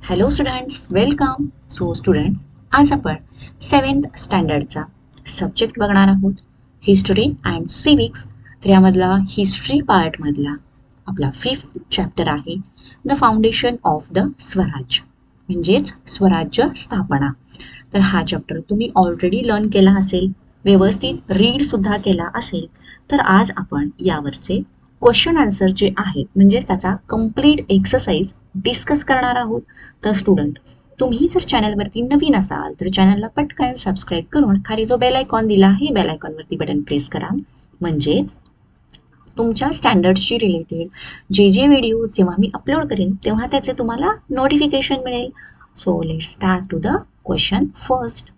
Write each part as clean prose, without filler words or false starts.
Hello students, welcome. So student, आज आपण 7th स्टँडर्डचा subject बघणार आहोत, हिस्टरी अँड सिविक्स. तर यामधला हिस्ट्री पार्टमधला आपला 5th चॅप्टर आहे द फाउंडेशन ऑफ द स्वराज्य, म्हणजेच स्वराज्य स्थापना. तर हा चॅप्टर तुम्ही ऑलरेडी लर्न केला असेल, व्यवस्थित रीडसुद्धा केला असेल. तर आज आपण यावरचे क्वेश्चन आन्सर जे आहेत, म्हणजेच त्याचा कंप्लीट एक्सरसाइज डिस्कस करणार आहोत. तर स्टुडंट, तुम्ही जर चॅनलवरती नवीन असाल तर चॅनलला पटकन सबस्क्राईब करून खाली जो बेल आयकॉन दिला आहे, बेल आयकॉनवरती बटन प्रेस करा. म्हणजेच तुमच्या स्टँडर्ड्सशी रिलेटेड जे व्हिडिओ जेव्हा मी अपलोड करेन तेव्हा त्याचे तुम्हाला नोटिफिकेशन मिळेल. So let start to the question first.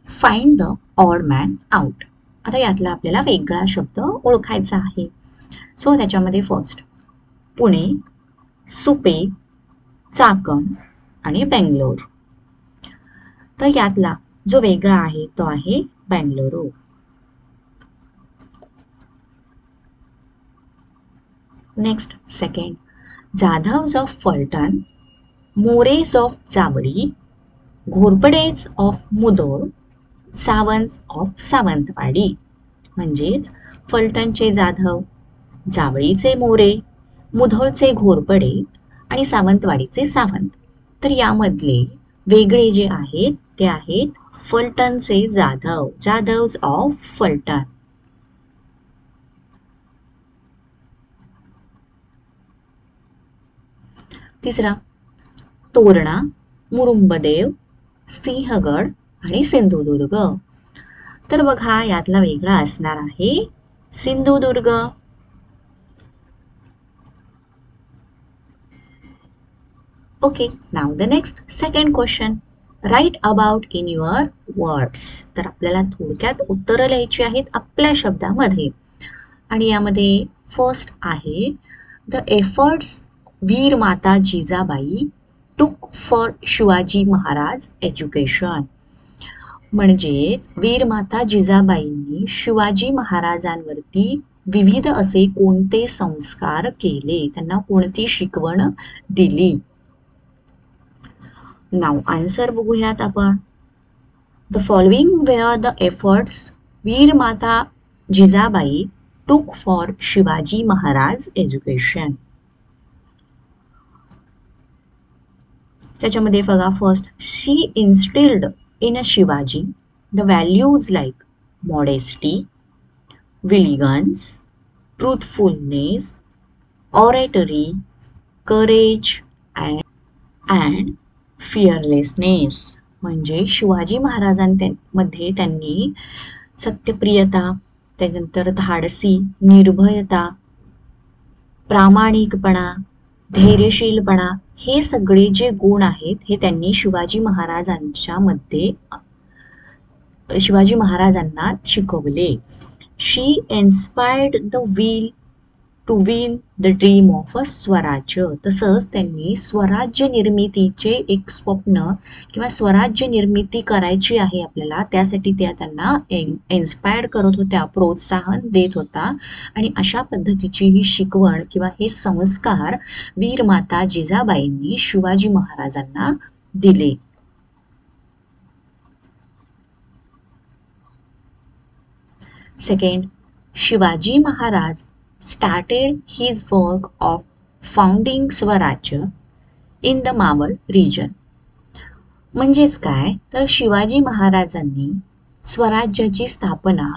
Find the odd man out. आता यातला आपल्याला वेगळा शब्द ओळखायचा आहे. सो त्याच्यामध्ये फर्स्ट पुणे, सुपे, चाकण आणि बेंगलोर. तर यातला जो वेगळा आहे तो आहे Bengaluru. Next second, Jadhavs of Phaltan, Mores of Javali, Ghorpades of Mudhol, Sawant of Sawantwadi. म्हणजेच फलटणचे जाधव, जावळीचे मोरे, मुधोळचे घोरपडे आणि सावंतवाडीचे सावंत. तर यामधले वेगळे जे आहेत ते आहेत फलटणचे जाधव, जाधव्स ऑफ फलटण. तिसरा, तोरणा, मुरुंबदेव, सिंहगड आणि सिंधुदुर्ग. तर बघा यातला वेगळा असणार आहे Sindhudurg. Okay, now the next second question. Right about in your words. तर आपल्याला थोडक्यात उत्तरं लिहायची आहेत आपल्या शब्दामध्ये. आणि यामध्ये फर्स्ट आहे the efforts Veer Mata Jijabai took for Shivaji Maharaj education. म्हणजेच वीर माता जिजाबाईंनी शिवाजी महाराजांवरती विविध असे कोणते संस्कार केले, त्यांना कोणती शिकवण दिली. नाव आन्सर बघूयात आपण. The following were the efforts Veer Mata Jijabai took for Shivaji Maharaj education. त्याच्यामध्ये बघा first, she instilled in a Shivaji the values like modesty, vigilance, truthfulness, oratory, courage and fearlessness. म्हणजे शिवाजी महाराजांमध्ये त्यांनी सत्यप्रियता, त्यानंतर धाडसी, निर्भयता, प्रामाणिकपणा, धैर्यशीलपणा, हे सगळे जे गुण आहेत हे त्यांनी शिवाजी महाराजांना शिकवले. She inspired the will to win the dream of a Swarajya. तसंच त्यांनी स्वराज्य निर्मितीचे एक स्वप्न किंवा स्वराज्य निर्मिती करायची आहे आपल्याला, त्यासाठी त्या त्यांना इन्स्पायर्ड करत होत्या, प्रोत्साहन देत होता. आणि अशा पद्धतीची ही शिकवण किंवा हे संस्कार वीर माता जिजाबाईंनी शिवाजी महाराजांना दिले. Second, Shivaji Maharaj started his work of founding स्वराज्य in the मावळ region. म्हणजेच काय, तर शिवाजी महाराजांनी स्वराज्याची स्थापना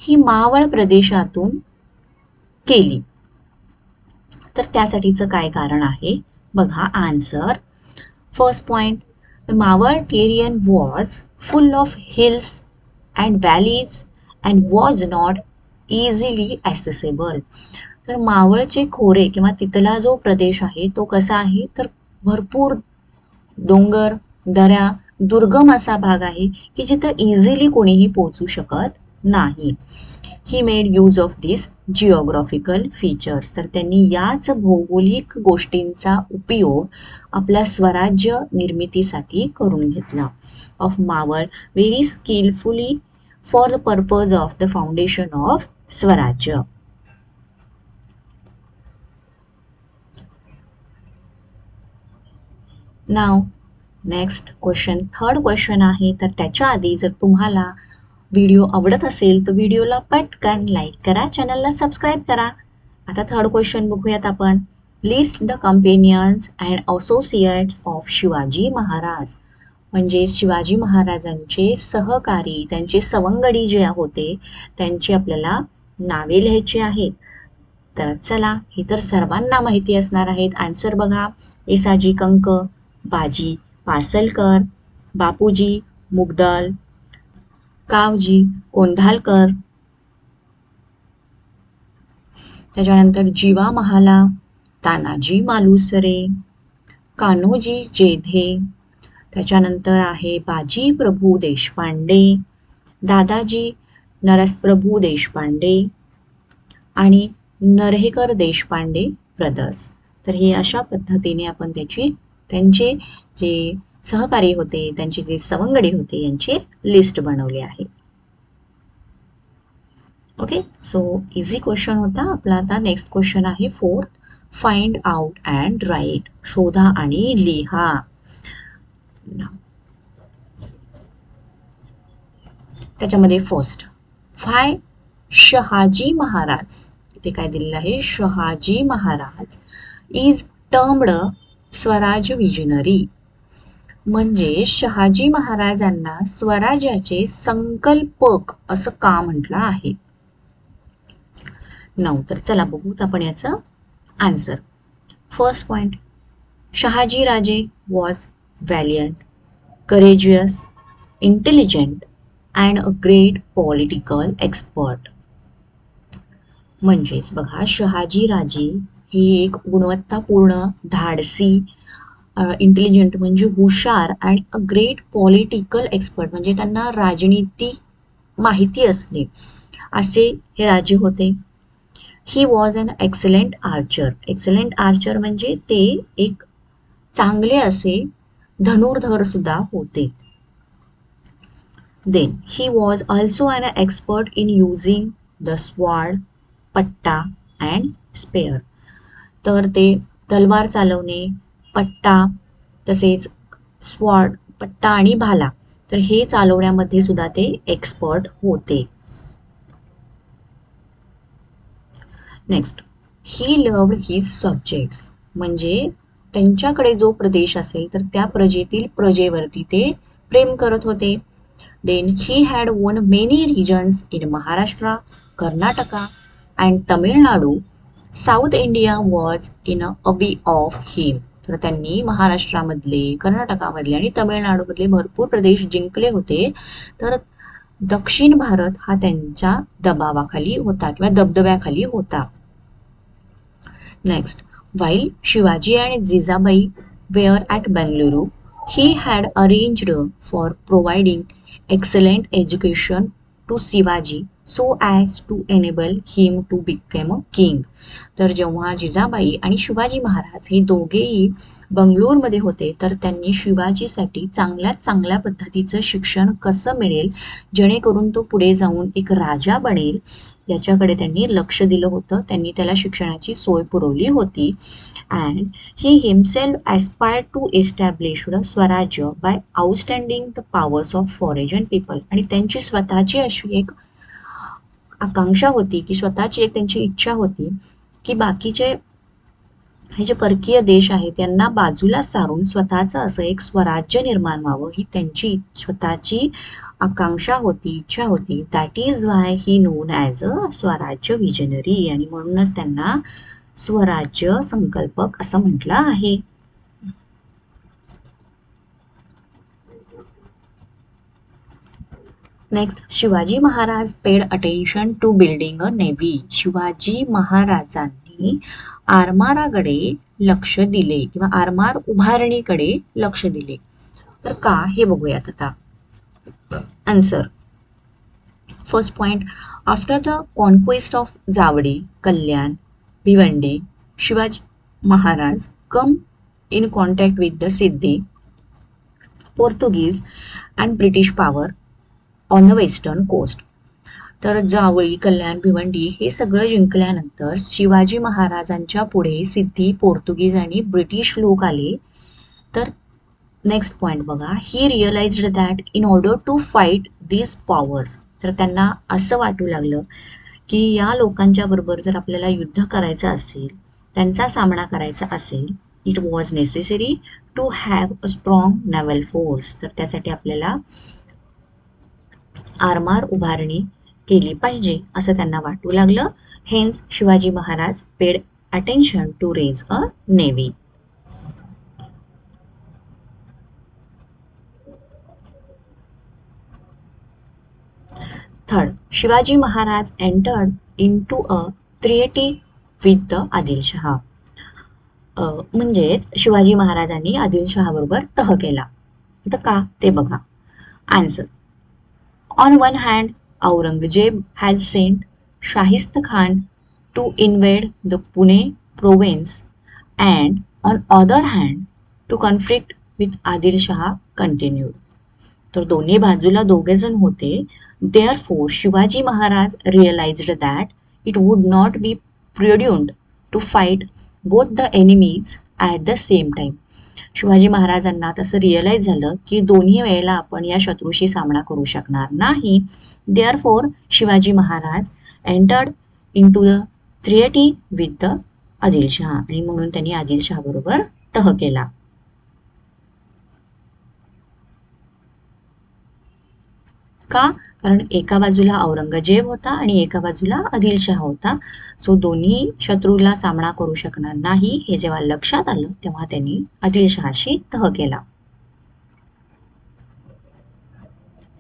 ही मावळ प्रदेशातून केली. तर त्यासाठीचं काय कारण आहे बघा answer. First point, the Maval terrain was full of hills and valleys and was not easily accessible. तर मावळचे खोरे किंवा तिथला जो प्रदेश आहे तो कसा आहे, तर भरपूर डोंगर, दऱ्या, दुर्गम असा भाग आहे की जिथं इझिली कोणीही पोहोचू शकत नाही. He made use of this geographical features. तर त्यांनी याच भौगोलिक गोष्टींचा उपयोग आपल्या स्वराज्य निर्मितीसाठी करून घेतला. Of Maval very skilfully for the purpose of the foundation of स्वराज्य. नाव नेक्स्ट क्वेश्चन, थर्ड क्वेश्चन आहे. तर त्याच्या आधी जर तुम्हाला व्हिडिओ आवडत असेल तर व्हिडिओला पटकन लाईक करा, चॅनलला सबस्क्राईब करा. आता थर्ड क्वेश्चन बघूयात आपण. List the companions and associates of Shivaji Maharaj. म्हणजे शिवाजी महाराजांचे सहकारी, त्यांचे सवंगडी जे होते त्यांची आपल्याला नावे लिहायची आहेत. तर चला, ही तर सर्वांना माहिती असणार आहेत. आन्सर बघा. येसाजी कंक, बाजी पासलकर, बापूजी मुगदल, कावजी कोंढालकर, त्याच्यानंतर जीवा महाला, तानाजी मालुसरे, कान्होजी जेधे, त्याच्यानंतर आहे बाजी प्रभू देशपांडे, दादाजी नरसप्रभू देशपांडे आणि नरेकर देशपांडे ब्रदर्स. तर हे अशा पद्धतीने आपण त्यांचे जे सहकारी होते, त्यांचे जे सवंगडी होते यांची लिस्ट बनवली आहे. ओके, सो इझी क्वेश्चन होता आपला. आता नेक्स्ट क्वेश्चन आहे fourth, find out and write. शोधा आणि लिहा. त्याच्यामध्ये फर्स्ट, फाय शहाजी महाराज. इथे काय दिलेलं आहे, Shahaji Maharaj is termed Swaraj visionary. म्हणजे शहाजी महाराजांना स्वराज्याचे संकल्पक असं का म्हटलं आहे. तर चला बघूत आपण याचं answer. First point, Shahaji Raje was valiant, courageous, intelligent and a great political expert. म्हणजेच बघा, शहाजी राजे हे एक गुणवत्तापूर्ण, धाडसी, इंटेलिजंट म्हणजे हुशार आणि अ ग्रेट पॉलिटिकल एक्सपर्ट म्हणजे त्यांना राजनीती माहिती असणे असे हे राजे होते. He was an excellent archer. Excellent archer म्हणजे ते एक चांगले असे धनुर्धर सुद्धा होते. Then he was also an expert in using the sword, पट्टा अँड स्पेअर. तर ते तलवार चालवणे, पट्टा तसेच स्वॉर्ड, पट्टा आणि भाला, तर हे चालवण्यामध्ये सुद्धा ते एक्सपर्ट होते. Next, he loved his subjects. म्हणजे त्यांच्याकडे जो प्रदेश असेल तर त्या प्रजेतील प्रजेवरती ते प्रेम करत होते. देन ही हॅड वोन many reasons in Maharashtra, Karnataka and Tamil Nadu. South India was in away of हिम. तर त्यांनी महाराष्ट्रामधले, कर्नाटकामधले आणि तमिळनाडूमधले भरपूर प्रदेश जिंकले होते. तर दक्षिण भारत हा त्यांच्या दबावाखाली होता किंवा दबदब्याखाली होता. Next, while Shivaji and Jijabai were at Bengaluru, he had arranged for providing excellent education to Shivaji so as to enable him to become a king. तर जेव्हा जिजाबाई आणि शिवाजी महाराज हे दोघेही बंगलोरमध्ये होते तर त्यांनी शिवाजीसाठी चांगल्यात चांगल्या पद्धतीचं शिक्षण कसं मिळेल जेणेकरून तो पुढे जाऊन एक राजा बनेल याच्याकडे त्यांनी लक्ष दिलं होतं. त्यांनी त्याला शिक्षणाची सोय पुरवली होती. And he himself aspired to established Swarajya by outstanding the powers of foreign people. आणि त्यांची स्वतःची अशी एक आकांक्षा होती की स्वतःची एक त्यांची इच्छा होती की बाकीचे हे जे परकीय देश आहेत त्यांना बाजूला सारून स्वतःचं असं एक स्वराज्य निर्माण व्हावं ही त्यांची स्वतःची आकांक्षा होती, इच्छा होती. That is why he non as a स्वराज्य विजनरी. आणि म्हणूनच त्यांना स्वराज्य संकल्पक असं म्हटलं आहे. Next, Shivaji Maharaj paid attention to building a navy. Shivaji महाराजांनी आरमाराकडे लक्ष दिले किंवा आरमार उभारणीकडे लक्ष दिले. तर का हे बघूयात आता. Answer, first point, after the conquest of Javali, Kalyan, Bhiwandi, Shivaji Maharaj come in contact with the Siddhi, Portuguese and British power on the western coast. तर जावळी, कल्याण, भिवंडी हे सगळं जिंकल्यानंतर शिवाजी महाराजांच्या पुढे सिद्धी, पोर्तुगीज आणि ब्रिटिश लोक आले. तर नेक्स्ट पॉईंट बघा, he realized that in order to fight these powers, तर त्यांना असं वाटू लागलं की या लोकांच्या बरोबर जर आपल्याला युद्ध करायचं असेल, त्यांचा सामना करायचा असेल, it was necessary to have a strong naval force, तर त्यासाठी आपल्याला आरमार उभारणी केली पाहिजे असं त्यांना वाटू लागलं. Hence Shivaji Maharaj paid attention to raise a navy. Third, Shivaji Maharaj entered into a treaty with the Adilshah. म्हणजेच शिवाजी महाराजांनी आदिलशहाबरोबर तह केला. तर का ते बघा. Answer, on one hand Aurangzeb has sent Shaista Khan to invade the Pune province and on other hand to conflict with Adilshah continued. तर दोन्ही बाजूला दोघे जण होते. Therefore Shivaji Maharaj realized that it would not be prudent to fight both the enemies at the same time. Shivaji महाराजांना तसं realise झालं की दोन्ही वेळेला आपण या शत्रूशी सामना करू शकणार नाही. Therefore Shivaji Maharaj entered in to the treaty with the Adilshah, आणि म्हणून त्यांनी आदिलशहा बरोबर तह केला. का? कारण एका बाजूला औरंगजेब होता आणि एका बाजूला आदिलशहा होता. सो दोन्ही शत्रूला सामना करू शकणार नाही हे जेव्हा लक्षात आलं तेव्हा त्यांनी आदिलशहाशी तह केला.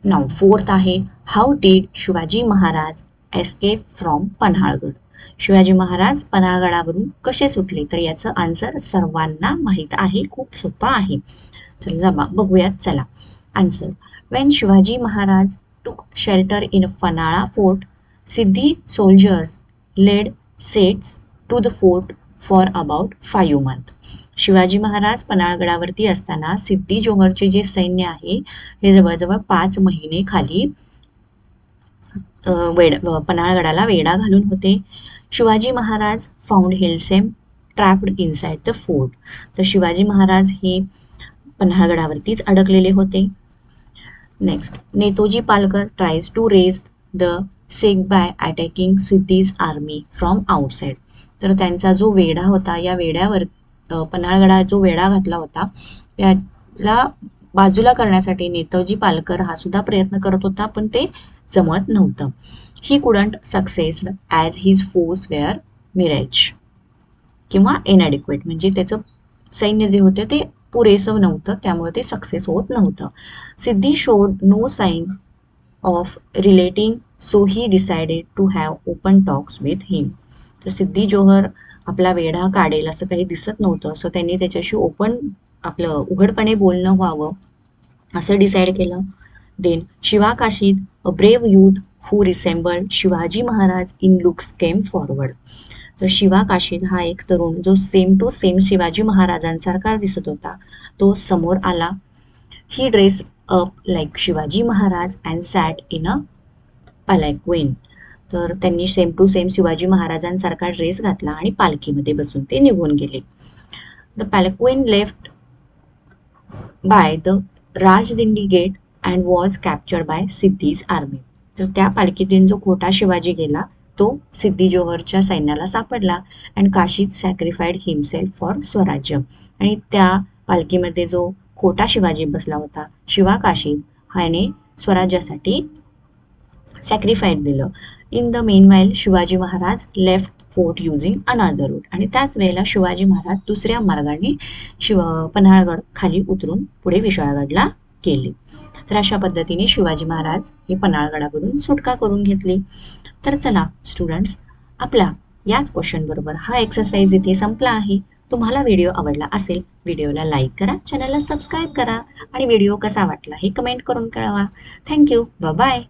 नाव फोर्थ आहे, how did Shivaji Maharaj escape from Panhalgad. Shivaji Maharaj पन्हाळगडावरून कसे सुटले, तर याचं आन्सर सर्वांना माहीत आहे, खूप सोपं आहे. चला बघूयात. चला answer, Wien Shivaji Maharaj took shelter in Fanala fort, Siddhi soldiers led Sets to the fort for about 5 months. Shivaji Maharaj पन्हाळगडावरती असताना सिद्धी जोहरचे जे सैन्य आहे हे जवळजवळ 5 महिने खाली पन्हाळगडाला वेढा घालून होते. शिवाजी महाराज फाउंड हिलसेम ट्रॅप्ड इनसाइड द फोर्ट. तर शिवाजी महाराज हे पन्हाळगडावरतीच अडकलेले होते. Next, Netaji Palkar tries to raise the siege by attacking Siddhi's army from outside. तर त्यांचा जो वेढा होता, या वेढ्यावर पन्हाळगडात जो वेढा घातला होता याला बाजूला करण्यासाठी नेताजी पालकर हा सुद्धा प्रयत्न करत होता, पण ते जमत नव्हतं. He couldn't succeeded as his force were mirage किंवा इनॲडिक्वेट, म्हणजे त्याचं सैन्य जे होते ते पुरेसं नव्हतं, त्यामुळे ते सक्सेस होत नव्हतं. Siddhi showed no sign of relenting, so he decided to have open talks with him. तर सिद्धी जोहर आपला वेढा काढेल असं काही दिसत नव्हतं, सो त्यांनी त्याच्याशी आपलं उघडपणे बोलणं व्हावं असं डिसाईड केलं. Then Shiva Kashid, a brave youth who resembled Shivaji Maharaj in looks, came forward. तर शिवा काशीद हा एक तरुण जो सेम टू सेम शिवाजी महाराजांसारखा दिसत होता, तो समोर आला. He dress up like Shivaji Maharaj and sat in a palanquin. तर त्यांनी सेम टू सेम शिवाजी महाराजांसारखा ड्रेस घातला आणि पालखीमध्ये बसून ते निघून गेले. The palanquin left by the Rajdindi gate and was captured by Siddhi's army. तर त्या पालखीतून जो खोटा शिवाजी गेला तो सिद्धी जोहरच्या सैन्याला सापडला. अँड काशीद सॅक्रिफाईड हिमसेल्फ फॉर स्वराज्य. आणि त्या पालखीमध्ये जो खोटा शिवाजी बसला होता, शिवा काशीद, ह्याने स्वराज्यासाठी सॅक्रिफाईड दिलं. In the meanwhile Shivaji Maharaj left fort using another route. आणि त्याच वेळेला शिवाजी महाराज दुसऱ्या मार्गाने पन्हाळगड खाली उतरून पुढे विशाळगडला गेले. तर अशा पद्धतीने शिवाजी महाराज हे पन्हाळगडावरून सुटका करून घेतली. तर चला स्टुडंट्स, आपला याच क्वेश्चन बरोबर हा एक्सरसाइज इथे संपला आहे. तुम्हाला व्हिडिओ आवडला असेल, व्हिडिओला लाईक करा, चॅनलला सबस्क्राईब करा आणि व्हिडिओ कसा वाटला हे कमेंट करून कळवा. Thank you, bye bye.